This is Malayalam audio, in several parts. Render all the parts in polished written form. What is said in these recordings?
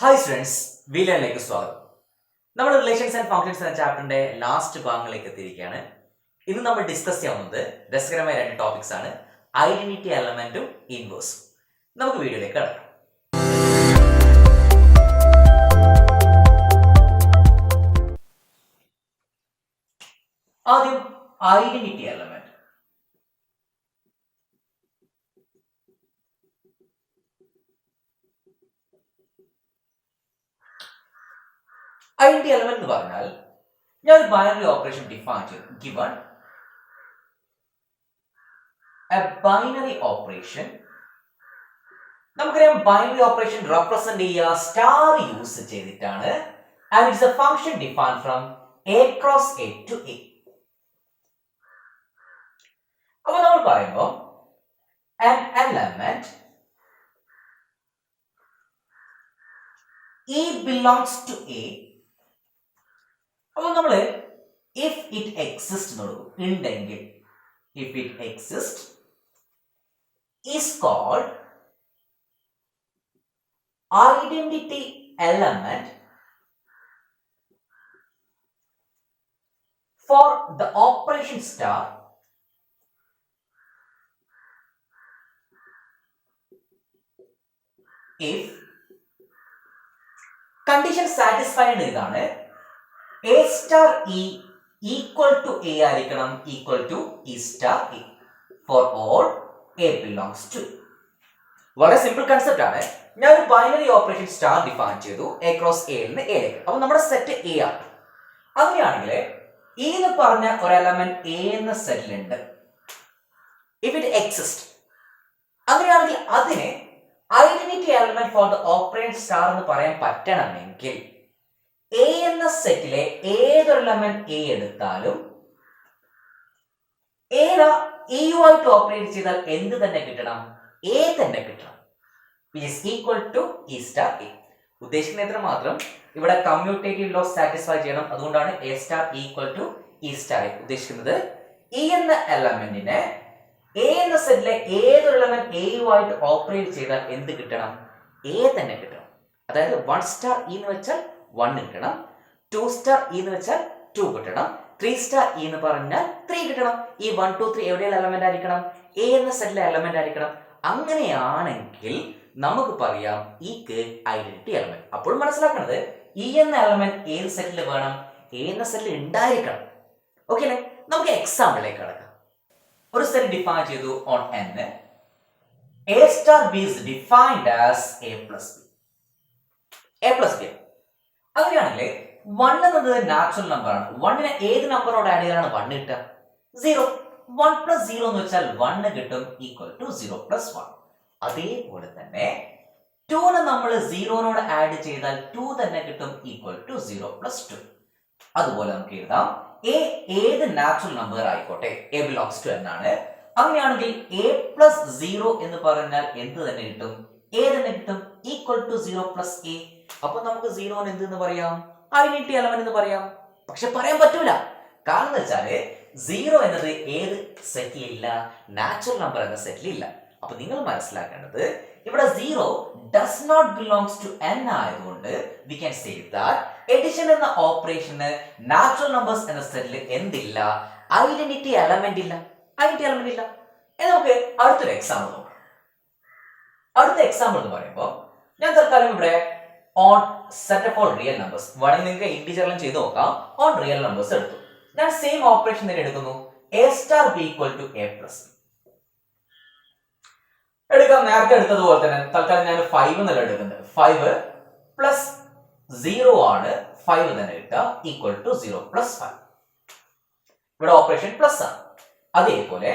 ഹായ് സ്റ്റുഡൻസ്, വീലിലേക്ക് സ്വാഗതം. നമ്മൾ റിലേഷൻസ് ആൻഡ് ഫങ്ഷൻസ് എന്ന ചാപ്റ്ററിന്റെ ലാസ്റ്റ് ഭാഗങ്ങളിലേക്ക് എത്തിയിരിക്കുകയാണ്. ഇന്ന് നമ്മൾ ഡിസ്കസ് ചെയ്യാവുന്നത് രസകരമായ രണ്ട് ടോപ്പിക്സ് ആണ്: ഐഡന്റിറ്റി എലമെന്റും ഇൻവേഴ്സും. നമുക്ക് വീഡിയോയിലേക്ക് കടക്കാം. ആദ്യം ഐഡന്റിറ്റി എലമെന്റ്. ഐഡന്റിറ്റി എലമെന്റ് എന്ന് പറഞ്ഞാൽ ഞാൻ ഒരു ബൈനറി ഓപ്പറേഷൻ ഡിഫൈൻ ചെയ്തു. ഗിവൺ എ ബൈനറി ഓപ്പറേഷൻ, നമുക്കറിയാം ബൈനറി ഓപ്പറേഷൻ റെപ്രസെന്റ് ചെയ്യുക സ്റ്റാർ യൂസ് ചെയ്തിട്ടാണ്. And it's a function define from a cross a to a. അപ്പൊ നമ്മൾ പറയുമ്പോൾ an element E belongs to A. അപ്പൊ നമ്മള് if it exists ഉണ്ടെങ്കിൽ if it exists is called identity element for the operation star if condition satisfied ഇതാണ്. A star E equal to A ആയിരിക്കണം, equal to E star E for all A belongs to. വളരെ സിമ്പിൾ കൺസെപ്റ്റ് ആണ്. ഞാൻ ഒരു ബൈനറി ഓപ്പറേഷൻ സ്റ്റാർ ഡിഫൈൻ ചെയ്തു A ക്രോസ് A നിന്ന് A ലേക്ക്. അപ്പൊ നമ്മുടെ സെറ്റ് A ആണ്. അങ്ങനെയാണെങ്കിൽ E എന്ന് പറഞ്ഞ ഒരു എലമെന്റ് A എന്ന സെറ്റിലുണ്ട്. If it exists, അങ്ങനെയാണെങ്കിൽ അതിനെ identity element for the operation star എന്ന് പറയാൻ പറ്റണമെങ്കിൽ എ എന്ന സെറ്റിലെ ഏതൊരു എലമെന്റ് എ എടുത്താലും ഏതാ എയുമായിട്ട് ഓപ്പറേറ്റ് ചെയ്താൽ എന്ത് തന്നെ കിട്ടണം? എ തന്നെ കിട്ടണം. Equal to e star a. ഉദ്ദേശിക്കുന്ന എത്ര മാത്രം ഇവിടെ കമ്മ്യൂട്ടേറ്റീവ് ലോ സാറ്റിസ്ഫൈ ചെയ്യണം. അതുകൊണ്ടാണ് a star equal to e star a ഉദ്ദേശിക്കുന്നത്. ഇ എന്ന എലമെന്റിനെ എ എന്ന സെറ്റിലെ ഏതൊരു എലമെന്റ് എയുമായിട്ട് ഓപ്പറേറ്റ് ചെയ്താൽ എന്ത് കിട്ടണം? എ തന്നെ കിട്ടണം. അതായത് 1 സ്റ്റാർ ഇ എന്ന് വെച്ചാൽ 1 കിട്ടണം, 2 സ്റ്റാർ ഇ എന്ന് വെച്ചാൽ 2 കിട്ടണം, 3 സ്റ്റാർ ഇ എന്ന് പറഞ്ഞാൽ 3 കിട്ടണം. ഈ 1 2 3 എവിടെയുള്ള എലമെന്റ് ആയിരിക്കണം? എ എന്ന സെറ്റിലെ എലമെന്റ് ആയിരിക്കണം. അങ്ങനെയാണെങ്കിൽ നമുക്ക് പറയാം ഈക്ക് ഐഡന്റിറ്റി എലമെന്റ്. അപ്പോൾ മനസ്സിലാക്കേണ്ടത് ഇ എന്ന എലമെന്റ് ഏത് സെറ്റിൽ വേണം? എ എന്ന സെറ്റിൽ ഉണ്ടായിരിക്കണം. ഓക്കെ അല്ലേ? നമുക്ക് എക്സാമ്പിളിലേക്ക് കടക്കാം. ഒരു സെറ്റ് ഡിഫൈൻ ചെയ്തു on n. A star B is defined as A plus B. A plus B. അങ്ങനെയാണെങ്കിൽ 1 എന്നത് നാച്ചുറൽ നമ്പർ ആണ്. 1നെ ഏത് നമ്പറോട് ആഡ് ചെയ്താലാണ് 1 കിട്ടുക? 0. 1 plus 0 എന്ന് വെച്ചാൽ 1 കിട്ടും, ഈക്വൽ ടു 0 plus 1. അതേപോലെ തന്നെ 2നെ നമ്മൾ 0നോട് ആഡ് ചെയ്താൽ 2 തന്നെ കിട്ടും, ഈക്വൽ ടു 0 plus 2. അതുപോലെ നമുക്ക് എഴുതാം എ ഏത് നാച്ചുറൽ നമ്പർ ആയിക്കോട്ടെ, എ ബിലോങ്സ് ടു എന്നാണ്. അങ്ങനെയാണെങ്കിൽ എ പ്ലസ് 0 എന്ന് പറഞ്ഞാൽ എന്ത് തന്നെ കിട്ടും? എ തന്നെ കിട്ടും, ഈക്വൽ ടു 0 പ്ലസ് എ. അപ്പൊ നമുക്ക് 0 എന്തെന്ന് പറയാം? ഐഡന്റിറ്റി എലമെന്റ് എന്ന് പറയാം. പക്ഷെ പറയാൻ പറ്റൂല. കാരണം വെച്ചാല് 0 എന്നത് ഏത് സെറ്റിലില്ല? നാച്ചുറൽ നമ്പർ എന്ന സെറ്റിലില്ല. അപ്പൊ നിങ്ങൾ മനസ്സിലാക്കേണ്ടത് ഇവിടെ 0 does not belongs to n ആയതുകൊണ്ട് we can say that addition എന്ന ഓപ്പറേഷന് നാച്ചുറൽ നമ്പേഴ്സ് എന്ന സെറ്റിൽ എന്തില്ല? ഐഡന്റിറ്റി എലമെന്റ് ഇല്ല. ഐഡന്റിറ്റി എലമെന്റ് ഇല്ല. നമുക്ക് അടുത്തൊരു എക്സാമ്പിൾ നോക്കാം. അടുത്ത എക്സാമ്പിൾ എന്ന് പറയുമ്പോൾ ഞാൻ തൽക്കാലം ഇവിടെ on set of all real numbers വേണമെങ്കിൽ നിങ്ങൾക്ക് ഇന്റിജറിലും ചെയ്ത് നോക്കാം. ഓൺ റിയൽ നമ്പേഴ്സ് എടുത്തു. ഞാൻ സെയിം ഓപ്പറേഷൻ തന്നെ എടുക്കുന്നു. A star b equal to a plus എടുക്കാം. നേരത്തെ എടുത്തതുപോലെ തന്നെ തൽക്കാലം ഞാൻ 5 എന്നല്ല എടുക്കുന്നത്. 5 പ്ലസ് 0 ആണ്, 5 തന്നെ എടുക്കുക, ഈക്വൽ ടു 0 പ്ലസ് 5. ഇവിടെ ഓപ്പറേഷൻ പ്ലസ് ആണ്. അതേപോലെ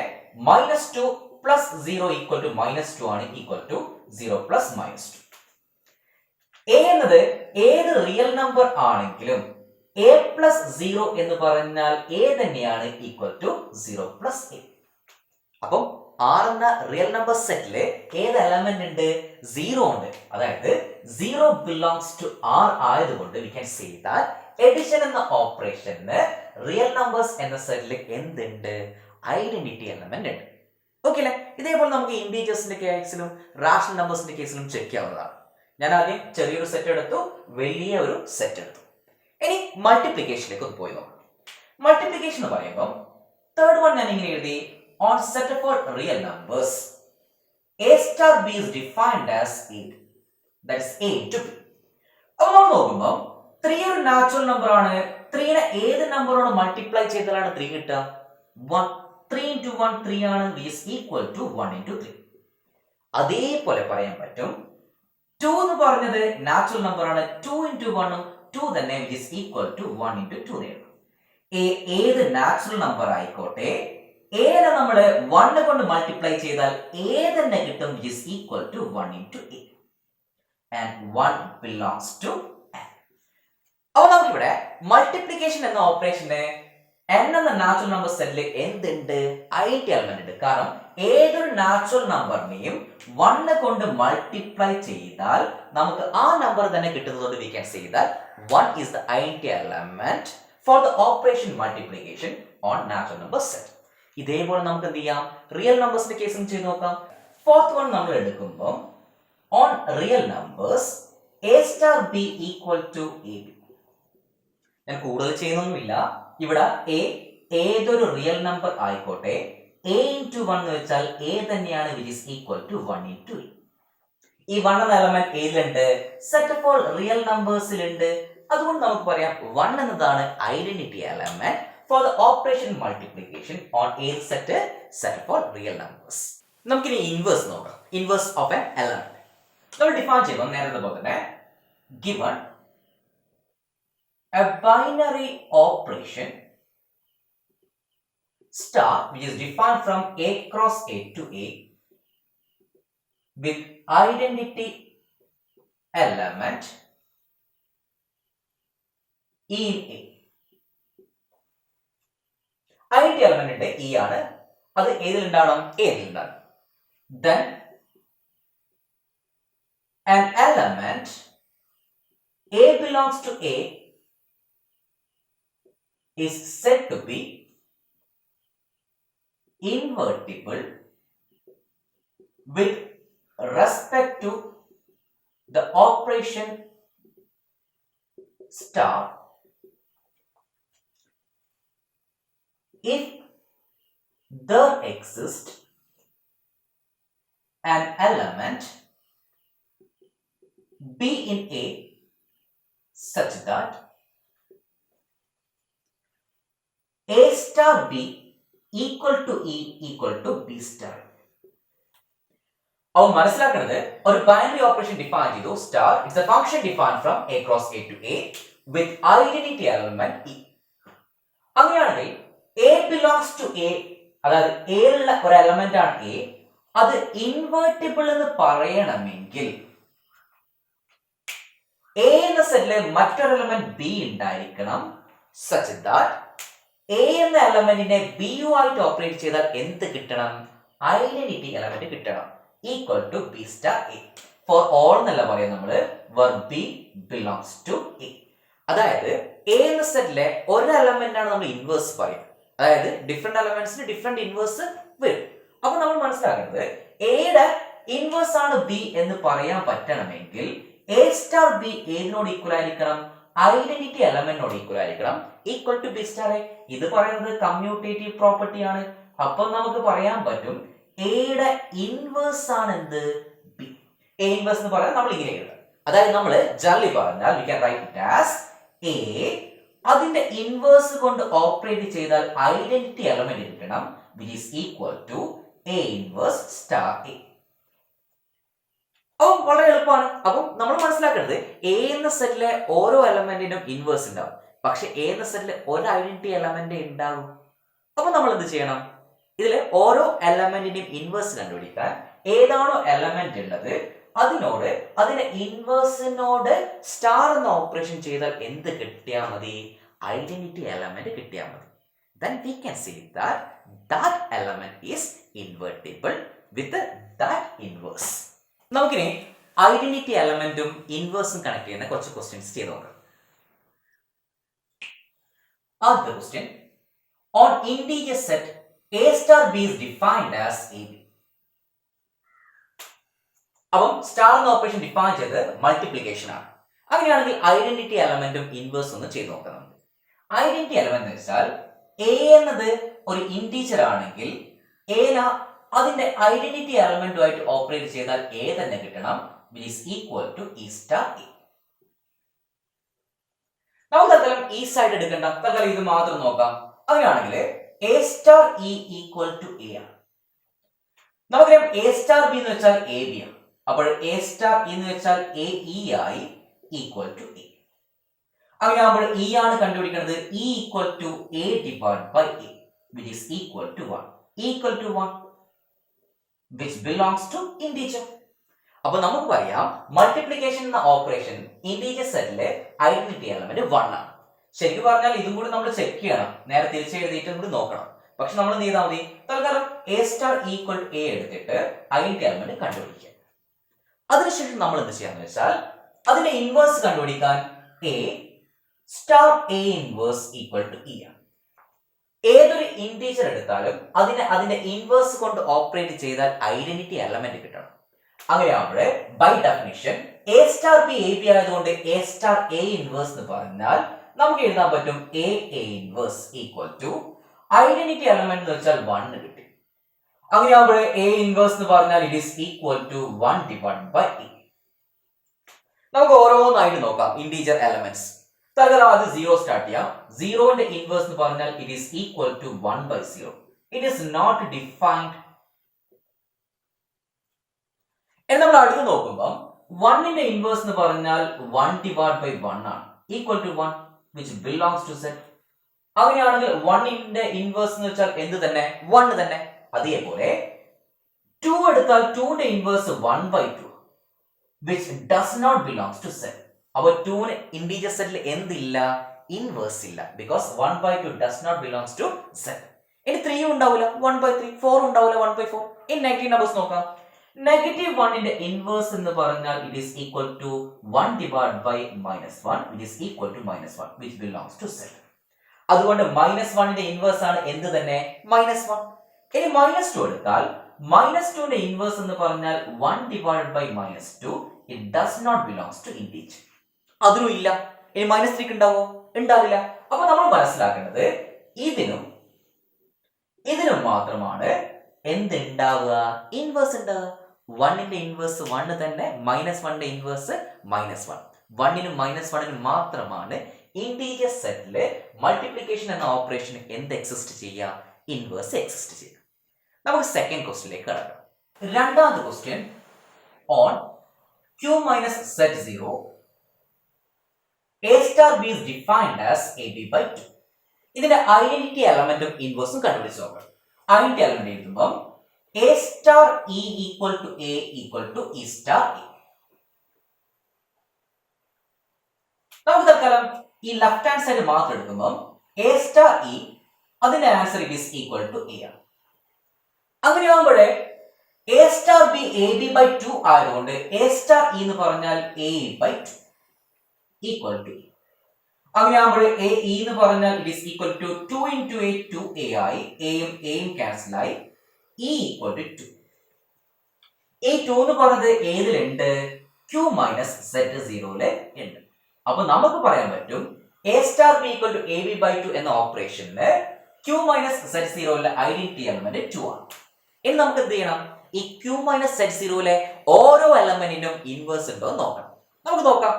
-2 പ്ലസ് 0 ഈക്വൽ ടു -2 ആണ്, ഈക്വൽ ടു 0 പ്ലസ് -2. എ എന്നത് ഏത് റിയൽ നമ്പർ ആണെങ്കിലും എ പ്ലസ് 0 എന്ന് പറഞ്ഞാൽ എ തന്നെയാണ്, ഈക്വൽ ടു 0 പ്ലസ് എ. അപ്പം R എന്ന റിയൽ നമ്പർ സെറ്റില് ഏത് എലമെന്റ് ഉണ്ട്? 0 ഉണ്ട്. അതായത് 0 belongs to R ആയതുകൊണ്ട് we can say that addition എന്ന ഓപ്പറേഷന് റിയൽ നമ്പേഴ്സ് എന്ന സെറ്റിൽ എന്തുണ്ട്? ഐഡന്റിറ്റി എലമെന്റ് ഉണ്ട്. ഓക്കെ അല്ലേ? ഇതേപോലെ നമുക്ക് ഇന്റീജേഴ്സിന്റെ കേസിലും റാഷണൽ നമ്പേഴ്സിന്റെ കേസിലും ചെക്ക് ചെയ്യാവുന്നതാണ്. ഞാൻ ആദ്യം ചെറിയൊരു സെറ്റ് എടുത്തു, വലിയ ഒരു സെറ്റ് എടുത്തു. ഇനി മൾട്ടിപ്ലിക്കേഷനിലേക്ക് ഒന്ന് പോയി നോക്കാം. മൾട്ടിപ്ലിക്കേഷൻ എന്ന് പറയുമ്പോൾ തേർഡ് വൺ ഞാൻ ഇങ്ങനെ എഴുതി, on set of all real numbers a star b is defined as 8, that is a into b. അപ്പോൾ നമ്മൾ നോക്കുമ്പോൾ 3 ഒരു നാച്ചുറൽ നമ്പർ ആണ്. 3 നെ ഏത് നമ്പറോട് മൾട്ടിപ്ലൈ ചെയ്താലാണ് 3 കിട്ടുക? 1. 3 into 1 3 ആണ്, which is equal to 1 into 3. അതേപോലെ പറയാൻ പറ്റും 2 എന്ന് പറഞ്ഞത് നാച്ചുറൽ നമ്പർ ആണ്. 2 into 1 2 തന്നെ, which is equal to 1 into 2 ആണ്. ഏത് നാച്ചുറൽ നമ്പർ ആയിക്കോട്ടെ, ഏനെ നമ്മൾ 1 കൊണ്ട് മൾട്ടിപ്ലൈ ചെയ്താൽ ഏതെന്നെ കിട്ടും, which is equal to 1 into a, and 1 belongs to n. അപ്പോൾ നമുക്കിവിടെ മൾട്ടിപ്ലിക്കേഷൻ എന്ന ഓപ്പറേഷന് n എന്ന നാച്ചുറൽ നമ്പർ സെറ്റിൽ എന്തുണ്ട്? ഐഡന്റിറ്റി എലമെന്റ് ഉണ്ട്. കാരണം ഏതൊരു നാച്ചുറൽ നമ്പറിനെയും 1 കൊണ്ട് മൾട്ടിപ്ലൈ ചെയ്താൽ നമുക്ക് ആ നമ്പർ തന്നെ കിട്ടുന്നതുകൊണ്ട് we can say that 1 is the identity element for the operation multiplication on natural number set. ഇതേപോലെ നമുക്ക് എന്ത് ചെയ്യാം? റിയൽ നമ്പേഴ്സിന്റെ കേസും ചെയ്ത് നോക്കാം. ഫോർത്ത് വൺ നമ്മൾ എടുക്കുമ്പോൾ on real numbers a star b equal to ab. ഞാൻ കൂടുതൽ ചെയ്യുന്നൊന്നുമില്ല. ഇവിടെ a ഏതൊരു റിയൽ നമ്പർ ആയിക്കോട്ടെ, a into 1 എന്ന് വെച്ചാൽ a തന്നെയാണ്, which is equal to 1 into a. ഈ 1 എന്ന എലമെന്റ് ഏതിലുണ്ട്? സെറ്റ് ഓഫ് ഓൾ റിയൽ നമ്പേഴ്സിലുണ്ട്. അതുകൊണ്ട് നമുക്ക് പറയാം 1 എന്നതാണ് identity element for the operation multiplication on a set of all real numbers. നമുക്കിനി ഇൻവേഴ്സ് നോക്കാം. ഇൻവേഴ്സ് ഓഫ് an element നമ്മൾ ഡിഫൈൻ ചെയ്യുമ്പോൾ നേരത്തെ പോലെ തന്നെ given a binary operation star which is defined from a cross a to a with identity element in a. Identity element E ആണ്, അത് ഏതിലുണ്ടാവണം? ഏതിലുണ്ടാവണം. Then an element a belongs to a is said to be invertible with respect to the operation star if there exists an element b in a such that a star b equal to e equal to b star. അപ്പോൾ മനസ്സിലാക്കുന്നത് ഒരു ബൈനറി ഓപ്പറേഷൻ ഡിഫൈൻ ചെയ്തു. Star it's a function define from a cross a to a with identity element e. അങ്ങനെയാണെങ്കിൽ a belongs to a, അതായത് a ഉള്ള ഒരു എലമെന്റ് ആണ് a, അത് ഇൻവേർട്ടിബിൾ എന്ന് പറയണമെങ്കിൽ a എന്ന സെറ്റിലെ മറ്റൊരു എലമെന്റ് b ഉണ്ടായിരിക്കണം, such that a എന്ന എലമെന്റിനെ b ആയിട്ട് ഓപ്പറേറ്റ് ചെയ്താൽ എന്ത് കിട്ടണം? ഐഡന്റിറ്റി എലമെന്റ് കിട്ടണം, equal to b star a. For all എന്നല്ല പറയാം നമ്മള്, where b belongs to a. അതായത് a എന്ന സെറ്റിലെ ഒരു എലമെന്റ് ആണ് നമ്മൾ ഇൻവേഴ്സ് പറയും. അതായത് ഡിഫറെന്റ് എലമെന്റ്സിന് ഡിഫറെന്റ് ഇൻവേഴ്സ് വരും. അപ്പൊ നമ്മൾ മനസ്സിലാക്കുന്നത് എയുടെ ഇൻവേഴ്സ് ആണ് ബി എന്ന് പറയാൻ പറ്റണമെങ്കിൽ എ സ്റ്റാർ ബി ഏതിനോട് ഈക്വൽ ആയിരിക്കണം? ഐഡന്റിറ്റി എലമെന്റിനോട് ഈക്വൽ ആയിരിക്കണം, equal to b star a. ഇത് പറയുന്നത് കമ്മ്യൂട്ടേറ്റീവ് പ്രോപ്പർട്ടി ആണ്. അപ്പൊ നമുക്ക് പറയാൻ പറ്റും എയുടെ ഇൻവേഴ്സ് ആണ് എന്ത്? ബി. എ ഇൻവേഴ്സ് എന്ന് പറയാൻ നമ്മൾ ഇങ്ങനെ എഴുതാം. അതായത് നമ്മൾ ജനറലി പറഞ്ഞാൽ we can write it as a, അതിന്റെ ഇൻവേഴ്സ് കൊണ്ട് ഓപ്പറേറ്റ് ചെയ്താൽ ഐഡന്റിറ്റി എലമെന്റ് കിട്ടണം, which is equal to a inverse star a. അപ്പോൾ വളരെ എളുപ്പമാണ്. അപ്പം നമ്മൾ മനസ്സിലാക്കുന്നത് എ എന്ന സെറ്റിലെ ഓരോ എലമെന്റിനും ഇൻവേഴ്സ് ഉണ്ടാവും, പക്ഷെ എ എന്ന സെറ്റിലെ ഒരു ഐഡന്റിറ്റി എലമെന്റ് ഉണ്ടാകും. അപ്പൊ നമ്മൾ എന്ത് ചെയ്യണം? ഇതിലെ ഓരോ എലമെന്റിന്റെയും ഇൻവേഴ്സ് കണ്ടുപിടിക്കാൻ ഏതാണോ എലമെന്റ് ഉള്ളത് അതിനോട് അതിന്റെ ഇൻവേഴ്സിനോട് സ്റ്റാർ എന്ന ഓപ്പറേഷൻ ചെയ്താൽ എന്ത് കിട്ടിയാൽ മതി? ഐഡന്റിറ്റി എലമെന്റ് കിട്ടിയാൽ മതി. Then we can say that that element is invertible with that inverse. നമുക്കിനി ഐഡന്റിറ്റി എലമെന്റും ഇൻവേഴ്സും കണക്ട് ചെയ്യുന്ന കുറച്ച് ക്വസ്റ്റ്യൻസ് ചെയ്ത് നോക്കാം. ആദ്യത്തെ question, on integer set a star b is defined as ab. അപ്പം സ്റ്റാർ എന്ന ഓപ്പറേഷൻ ഡിഫൈൻ ചെയ്ത് മൾട്ടിപ്ലിക്കേഷൻ ആണ്. അങ്ങനെയാണെങ്കിൽ ഐഡന്റിറ്റി എലമെന്റും ഇൻവേഴ്സ് ഒന്ന് ചെയ്ത് നോക്കാം. ഐഡന്റിറ്റി എലമെന്റ് എന്ന് വെച്ചാൽ എ എന്നത് ഒരു ഇന്റീജർ ആണെങ്കിൽ അതിന്റെ ഐഡന്റിറ്റി എലമെന്റുമായിട്ട് ഓപ്പറേറ്റ് ചെയ്താൽ എ തന്നെ കിട്ടണം, which is equal to E star A. നമുക്ക് തൽക്കാലം ഈ സൈഡ് എടുക്കണ്ട, തൽക്കാലം ഇത് മാത്രം നോക്കാം. അങ്ങനെയാണെങ്കിൽ a star e equal to a ആണ്. നമുക്കറിയാം എ സ്റ്റാർ ബി എന്ന് വെച്ചാൽ എ ബി ആണ്. അപ്പോൾ എ സ്റ്റാർ ഇ എന്ന് വെച്ചാൽ എ ഇ ആയി ഈക്വൽ ടു എ. അങ്ങനെയാകുമ്പോൾ ഇ ആണ് കണ്ടുപിടിക്കുന്നത്. E equal to a divide by a, which is equal to 1. Equal to 1, which belongs to integer. അപ്പോൾ നമുക്ക് പറയാം മൾട്ടിപ്ലിക്കേഷൻ എന്ന ഓപ്പറേഷൻ ഇന്റീജർ സെറ്റിലെ ഐഡന്റിറ്റി എലമെന്റ് 1 ആണ്. ശരിക്കും പറഞ്ഞാൽ ഇതും കൂടി നമ്മൾ ചെക്ക് ചെയ്യണം, നേരെ തിരിച്ചെഴുതിയിട്ട് കൂടി നോക്കണം. പക്ഷെ നമ്മൾ എന്ത് ചെയ്താൽ മതി, തൽക്കാലം a star equal to a എടുത്തിട്ട് ഐഡന്റിറ്റി എലമെന്റ് കണ്ടുപിടിക്കുക. അതിനുശേഷം നമ്മൾ എന്ത് ചെയ്യാന്ന് വെച്ചാൽ അതിന്റെ ഇൻവേഴ്സ് കണ്ടുപിടിക്കാൻ a star a inverse equal to e ആണ്. ഏതൊരു ഇന്റീജർ എടുത്താലും അതിന്റെ ഇൻവേഴ്സ് കൊണ്ട് ഓപ്പറേറ്റ് ചെയ്താൽ ഐഡന്റിറ്റി എലമെന്റ് കിട്ടണം. അങ്ങനെയാകുമ്പോൾ by definition a star b a b ആയതുകൊണ്ട് എ സ്റ്റാർ എ ഇൻവേഴ്സ് എന്ന് പറഞ്ഞാൽ നമുക്ക് എഴുതാൻ പറ്റും a a inverse equal to identity element എന്ന് വെച്ചാൽ 1 കിട്ടി. അങ്ങനെയാകുമ്പോൾ എ ഇൻവേഴ്സ് എന്ന് പറഞ്ഞാൽ it is equal to 1 divide by a. നമുക്ക് ഓരോന്നായിട്ട് നോക്കാം ഇന്റീജർ എലമെന്റ്സ്. തൽക്കാലം അത് 0 സ്റ്റാർട്ട് ചെയ്യാം. 0ന്റെ ഇൻവേഴ്സ് എന്ന് പറഞ്ഞാൽ it is equal to 1/0. It is not defined. നമ്മൾ അടുത്ത് നോക്കുമ്പോൾ 1ന്റെ ഇൻവേഴ്സ് എന്ന് പറഞ്ഞാൽ 1 ഡിവൈഡ് ബൈ 1 ആണ്, equal to 1, which belongs to Z. അങ്ങനെയാണെങ്കിൽ 1ന്റെ ഇൻവേഴ്സ് എന്ന് വെച്ചാൽ എന്ത് തന്നെ, 1 തന്നെ. അതേപോലെ 2 എടുത്താൽ 2ന്റെ inverse 1/2, which does not belongs to Z. അപ്പോൾ 2ന് ഇന്റീജർ സെറ്റിൽ എന്തില്ല, ഇൻവേഴ്സ് ഇല്ല, because 1/2 does not belongs to Z. ഇനി 3 ഉണ്ടാവില്ല, 1/3. 4 ഉണ്ടാവില്ല, 1/4. ഇനി നെഗറ്റീവ് നമ്പേഴ്സ് നോക്കാം. -1ന്റെ ഇൻവേഴ്സ് എന്ന് പറഞ്ഞാൽ it is equal to 1 divide by -1, it is equal to -1, which belongs to Z. അതുകൊണ്ട് -1ന്റെ ഇൻവേഴ്സ് ആണ് എന്ത് തന്നെ, -1. ഇനി -2 എടുത്താൽ -2ന്റെ ഇൻവേഴ്സ് എന്ന് പറഞ്ഞാൽ 1 divide by -2, it does not belongs to integer. അതിനും ഇല്ല. ഇനി -3 ഉണ്ടാവോ, ഉണ്ടാവില്ല. അപ്പൊ നമ്മൾ മനസ്സിലാക്കേണ്ടത് ഇതിനും മാത്രമാണ് എന്തുണ്ടാവുക, ഇൻവേഴ്സ് ഉണ്ടാവുക. 1ന്റെ ഇൻവേഴ്സ് 1 തന്നെ, -1ന്റെ ഇൻവേഴ്സ് -1. 1നും -1നും മാത്രമാണ് ഇന്റീജർ സെറ്റിലെ മൾട്ടിപ്ലിക്കേഷൻ എന്ന ഓപ്പറേഷൻ എന്ത് എക്സിസ്റ്റ് ചെയ്യുക, ഇൻവേഴ്സ് എക്സിസ്റ്റ് ചെയ്യുക. നമുക്ക് സെക്കൻഡ് ക്വസ്റ്റ്യനിലേക്ക് കടക്കാം. രണ്ടാമത്തെ question on Q minus Z0 A star B is defined as AB by 2. ഇതിന്റെ ഐഡന്റിറ്റി എലമെന്റും ഇൻവേഴ്സും കണ്ടുപിടിച്ച് നോക്കാം. ഐഡന്റിറ്റി എലമെന്റ് എഴുതുമ്പോൾ A star E equal to A equal to E star E. നമുക്ക് തൽക്കാലം ഈ ലെഫ്റ്റ് ഹാൻഡ് സൈഡ് മാത്രം എടുക്കുമ്പോൾ A star E അതിന്റെ answer is equal to A ആണ്. അങ്ങനെയാകുമ്പോഴേ A star B AB by 2 ആയതുകൊണ്ട് A star E എന്ന് പറഞ്ഞാൽ A by 2 equal to E. അങ്ങനെയാകുമ്പോൾ A E എന്ന് പറഞ്ഞാൽ it is equal to 2 into A 2A ആയി, Aയും ക്യാൻസൽ ആയി, E equal to 2. ഈ 2 എന്ന് പറഞ്ഞത് ഏതിലുണ്ട്, Q minus Z0 ഉണ്ട്. അപ്പൊ നമുക്ക് പറയാൻ പറ്റും A star B equal to AB by 2 എന്ന ഓപ്പറേഷനില് Q minus Z0 identity element 2 ആണ്. ഇനി നമുക്ക് എന്ത് ചെയ്യണം, ഈ Q minus Z0 ഓരോ എലമെന്റിനും ഇൻവേഴ്സ് ഉണ്ടോ എന്ന് നോക്കണം. നമുക്ക് നോക്കാം.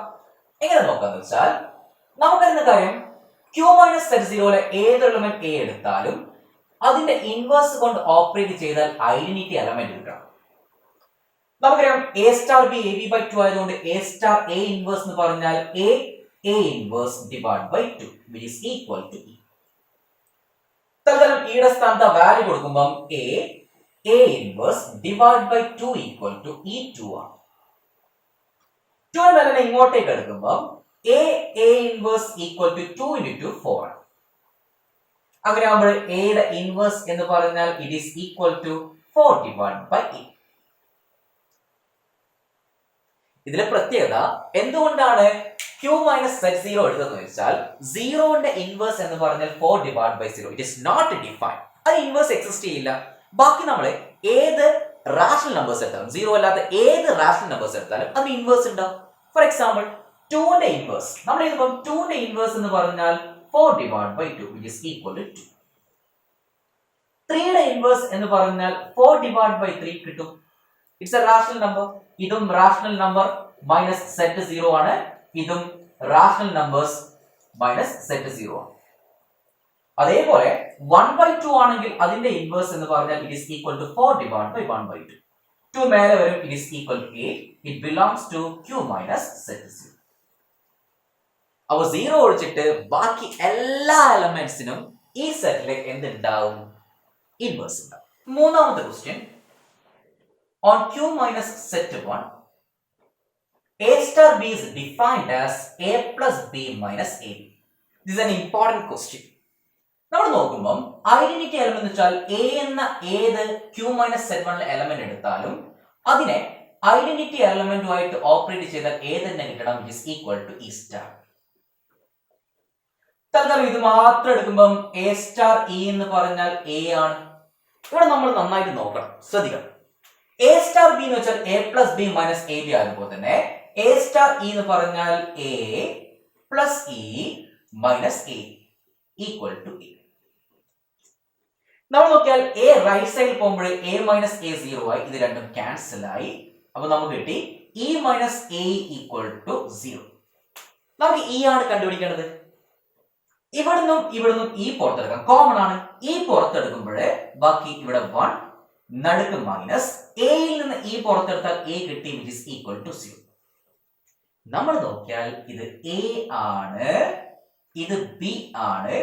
എങ്ങനെ നോക്കാന്ന് വെച്ചാൽ നമുക്കറിയുന്ന കാര്യം Q minus Z0 ഏത് എലമെന്റ് A എടുത്താലും അതിന്റെ ഇൻവേഴ്സ് കൊണ്ട് ഓപ്പറേറ്റ് ചെയ്താൽ ഐഡന്റിറ്റി എലമെന്റ് കിട്ടണം. നമുക്കറിയാം A star B AB by 2 ആയതുകൊണ്ട് A star A ഇൻവേഴ്സ് എന്ന് പറഞ്ഞാൽ A inverse divide by 2, which is equal to E. തൽക്കാലം ഈയുടെ സ്ഥാനത്ത് വാല്യൂ കൊടുക്കുമ്പോൾ A inverse divide by 2 equal to E2 ആണ്. 2 മേലെ ഇങ്ങോട്ടേക്ക് എടുക്കുമ്പോൾ A inverse equal to 2 into 2 4 ആണ്. അങ്ങനെ ആകുമ്പോൾ എയുടെ ഇൻവേഴ്സ് എന്ന് പറഞ്ഞാൽ it is equal to 4 divide by E. ഇതിലെ പ്രത്യേകത എന്തുകൊണ്ടാണ് Q minus Z0 എടുത്തതെന്ന് വെച്ചാൽ 0ന്റെ ഇൻവേഴ്സ് എന്ന് പറഞ്ഞാൽ 4 divided by 0. It is not defined. അത് ഇൻവേഴ്സ് എക്സിസ്റ്റ് ചെയ്യില്ല. ബാക്കി നമ്മൾ ഏത് റാഷണൽ നമ്പേഴ്സ് എടുത്താലും സീറോ അല്ലാത്ത ഏത് റാഷണൽ നമ്പേഴ്സ് എടുത്താലും അതിന് ഇൻവേഴ്സ് ഉണ്ടാവും. ഫോർ എക്സാമ്പിൾ 2ന്റെ ഇൻവേഴ്സ് നമ്മൾ എഴുതുമ്പോൾ 2ന്റെ ഇൻവേഴ്സ് എന്ന് പറഞ്ഞാൽ 4 divided by 2 which is equal to 2. 3യുടെ inverse എന്ന് പറഞ്ഞാൽ 4 divided by 3 കിട്ടും. It's A rational number. ഇതും റാഷണൽ നമ്പർ മൈനസ് സെറ്റ് 0 ആണ്. ഇതും റാഷണൽ നമ്പേഴ്സ് മൈനസ് സെറ്റ് 0 ആണ്. അതേപോലെ 1/2 ആണെങ്കിൽ അതിന്റെ ഇൻവേഴ്സ് എന്ന് പറഞ്ഞാൽ it is equal to 4 divided by 1/2. 2 മേലെ വരും, it is equal to 8. It belongs to q minus set 0. അപ്പോൾ 0 ഒഴിച്ചിട്ട് ബാക്കി എല്ലാ എലമെന്റ്സിനും ഈ സെറ്റിൽ എന്തുണ്ടാവും? ഇൻവേഴ്സ് ഉണ്ടാവും. മൂന്നാമത്തെ question, on q minus set 1 a star b is defined as a plus b minus ab. This is an important question. നമ്മൾ നോക്കുമ്പോൾ ഐഡന്റിറ്റി എലമെന്റ് എന്ന് വെച്ചാൽ a എന്ന ഏത് q മൈനസ് സെറ്റ് 1 എലമെന്റ് എടുത്താലും അതിനെ ഐഡന്റിറ്റി എലമെന്റുമായിട്ട് ഓപ്പറേറ്റ് ചെയ്താൽ a തന്നെ കിട്ടണം, which is equal to e star. തൽക്കാലം ഇത് മാത്രം എടുക്കുമ്പോൾ a star e എന്ന് പറഞ്ഞാൽ a ആണ്. ഇവിടെ നമ്മൾ നന്നായിട്ട് നോക്കണം, ശ്രദ്ധിക്കണം. a star b എന്ന് വെച്ചാൽ a plus b minus ab ആകുമ്പോൾ തന്നെ a star e എന്ന് പറഞ്ഞാൽ a plus e minus a equal to a. നമ്മൾ നോക്കിയാൽ a റൈറ്റ് സൈഡിൽ പോകുമ്പോൾ a minus a 0 ആയി, ഇത് രണ്ടും ക്യാൻസൽ ആയി. അപ്പൊ നമുക്ക് കിട്ടി e minus a equal to 0. നമുക്ക് e ആണ് കണ്ടുപിടിക്കേണ്ടത്. ഇവിടുന്നും ഈ പുറത്തെടുക്കാം, കോമൺ ആണ്. ഈ പുറത്തെടുക്കുമ്പോൾ ബാക്കി ഇവിടെ 1 നടുക്ക് മൈനസ് എയിൽ നിന്ന് ഈ പുറത്തെടുത്താൽ a കിട്ടി, which is equal to 0. നമ്മൾ നോക്കിയാൽ ഇത് a ആണ്, ഇത് b ആണ്.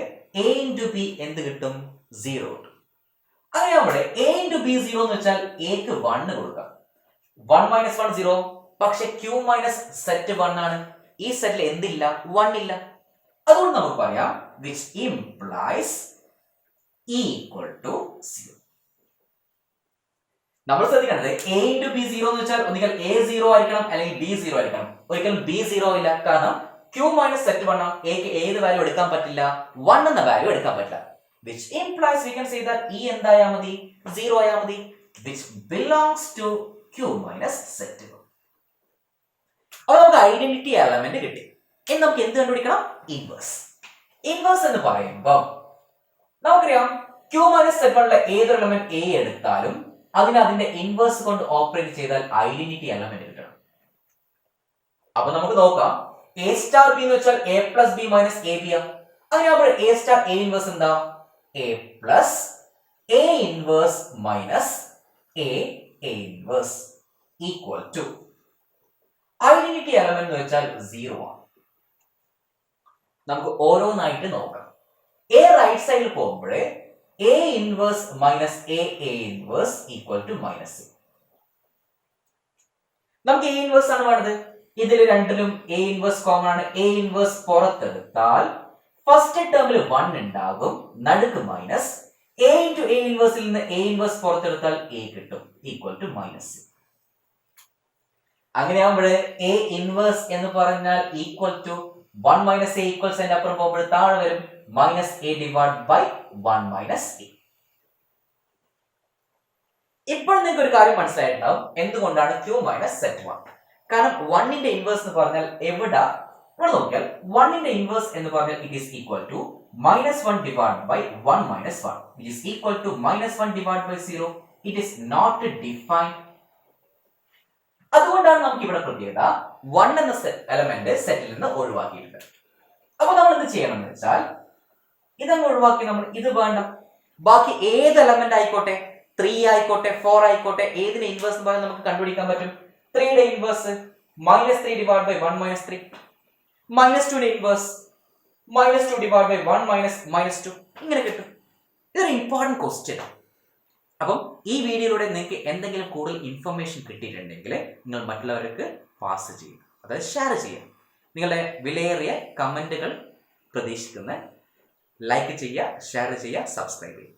a into b എന്ത് കിട്ടും? 0 കിട്ടും. അങ്ങനെ അവിടെ a into b 0 എന്ന് വെച്ചാൽ a ക്ക് 1 കൊടുക്കാം. 1 minus 1 0. പക്ഷെ q മൈനസ് സെറ്റ് 1 ആണ്. ഈ സെറ്റിൽ എന്തില്ല? 1 ഇല്ല. അതുകൊണ്ട് നമുക്ക് പറയാം which implies e equal to 0. നമ്മൾ ശ്രദ്ധിക്കേണ്ടത് a into b 0 എന്ന് വെച്ചാൽ ഒന്നുകിൽ a 0 ആയിരിക്കണം അല്ലെങ്കിൽ b 0 ആയിരിക്കണം. ഒരിക്കലും b 0 ഇല്ല, കാരണം q മൈനസ് സെറ്റ് 1 ആണ്. a ക്ക് ഏത് വാല്യൂ എടുക്കാൻ പറ്റില്ല? 1 എന്ന വാല്യൂ എടുക്കാൻ പറ്റില്ല. which implies we can say that e എന്തായാ മതി? 0 ആയാ മതി, which belongs to q minus set 1. അപ്പോൾ നമുക്ക് ഐഡന്റിറ്റി എലമെന്റ് കിട്ടി. ഇനി നമുക്ക് എന്ത് കണ്ടുപിടിക്കണം? ഇൻവേഴ്സ്. ഇൻവേഴ്സ് എന്ന് പറയുമ്പോൾ നമുക്കറിയാം q മൈനസ് സെറ്റ് 1 ഏതൊരു എലമെന്റ് a എടുത്താലും അതിന്റെ ഇൻവേഴ്സ് കൊണ്ട് ഓപ്പറേറ്റ് ചെയ്താൽ ഐഡന്റിറ്റി എലമെന്റ് കിട്ടണം. അപ്പൊ നമുക്ക് നോക്കാം, a സ്റ്റാർ b എന്ന് വെച്ചാൽ a plus b minus ab ആണ്. അങ്ങനെയാകുമ്പോൾ a സ്റ്റാർ a ഇൻവേഴ്സ് എന്താ? a plus a inverse minus a inverse equal to identity element എന്ന് വെച്ചാൽ 0 ആണ്. നമുക്ക് ഓരോന്നായിട്ട് നോക്കാം. a റൈറ്റ് സൈഡിൽ പോകുമ്പോൾ a inverse minus a inverse equal to minus a. നമുക്ക് a ഇൻവേഴ്സ് ആണ് വേണ്ടത്. ഇതിൽ രണ്ടിലും a ഇൻവേഴ്സ് കോമൺ ആണ്. a ഇൻവേഴ്സ് പുറത്തെടുത്താൽ ഫസ്റ്റ് ടേമിൽ 1 ഉണ്ടാകും, നടുക്ക് മൈനസ് a into a ഇൻവേഴ്സിൽ നിന്ന് a ഇൻവേഴ്സ് പുറത്തെടുത്താൽ a കിട്ടും, ഈക്വൽ ടു മൈനസ്. അങ്ങനെയാകുമ്പോൾ a ഇൻവേഴ്സ് എന്ന് പറഞ്ഞാൽ equal to 1 minus a equals അതിന്റെ അപ്പുറം പോകുമ്പോൾ താഴെ വരും minus a divide by 1 minus a. ഇപ്പോൾ നിങ്ങൾക്ക് ഒരു കാര്യം മനസ്സിലായിട്ടുണ്ടാവും എന്തുകൊണ്ടാണ് q മൈനസ് സെറ്റ് 1. കാരണം 1ന്റെ ഇൻവേഴ്സ് എന്ന് പറഞ്ഞാൽ ഇവിടെ നോക്കിയാൽ 1ന്റെ ഇൻവേഴ്സ് എന്ന് പറഞ്ഞാൽ it is equal to minus 1 divide by 1 minus 1 which is equal to minus 1 divide by 0. It is not defined. അതുകൊണ്ടാണ് നമുക്ക് ഇവിടെ പ്രത്യേകത 1 എന്ന എലമെന്റ് സെറ്റിൽ നിന്ന് ഒഴിവാക്കിയിട്ടുണ്ട്. അപ്പൊ നമ്മൾ എന്ത് ചെയ്യണം എന്ന് വെച്ചാൽ ഇതങ്ങ് ഒഴിവാക്കി നമ്മൾ ഇത് വേണ്ട, ബാക്കി ഏത് എലമെന്റ് ആയിക്കോട്ടെ, 3 ആയിക്കോട്ടെ 4 ആയിക്കോട്ടെ, ഏതിന്റെ ഇൻവേഴ്സ് എന്ന് പറഞ്ഞാൽ നമുക്ക് കണ്ടുപിടിക്കാൻ പറ്റും. 3യുടെ inverse minus 3 divide by 1 minus 3. Minus 2ന്റെ inverse minus 2 divide by 1 minus minus 2. ഇങ്ങനെ കിട്ടും. ഇതൊരു ഇമ്പോർട്ടന്റ് ക്വസ്റ്റ്യൻ. അപ്പം ഈ വീഡിയോയിലൂടെ നിങ്ങൾക്ക് എന്തെങ്കിലും കൂടുതൽ ഇൻഫർമേഷൻ കിട്ടിയിട്ടുണ്ടെങ്കിൽ നിങ്ങൾ മറ്റുള്ളവർക്ക് പാസ് ചെയ്യുക, അതായത് ഷെയർ ചെയ്യുക. നിങ്ങളുടെ വിലയേറിയ കമന്റുകൾ പ്രതീക്ഷിക്കുന്ന ലൈക്ക് ചെയ്യുക, ഷെയർ ചെയ്യുക, സബ്സ്ക്രൈബ് ചെയ്യുക.